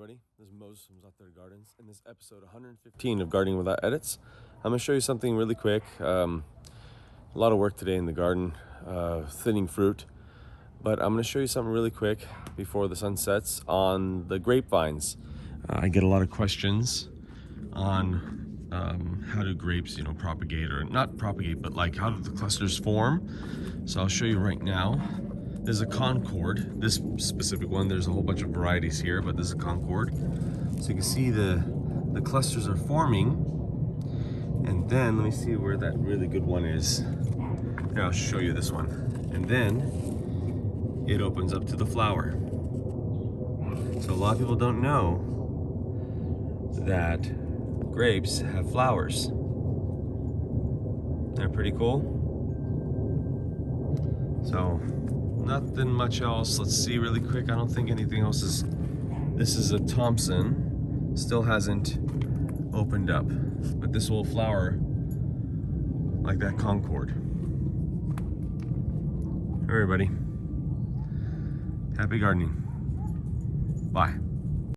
everybody. This is Moses from ZAATAR Gardens. In this episode 115 of Gardening Without Edits, I'm going to show you something really quick. A lot of work today in the garden, thinning fruit, but I'm going to show you something really quick before the sun sets on the grapevines. I get a lot of questions on how do grapes, propagate, or not propagate, but like how do the clusters form. So I'll show you right now. There's a Concord, this specific one. There's a whole bunch of varieties here, but this is a Concord. So you can see the clusters are forming. And then let me see where that really good one is. Here, I'll show you this one. And then it opens up to the flower. So a lot of people don't know that grapes have flowers. They're pretty cool. So nothing much else. Let's see really quick. I don't think anything else is. This is a Thompson. Still hasn't opened up, but this will flower like that Concord. Everybody, happy gardening. Bye.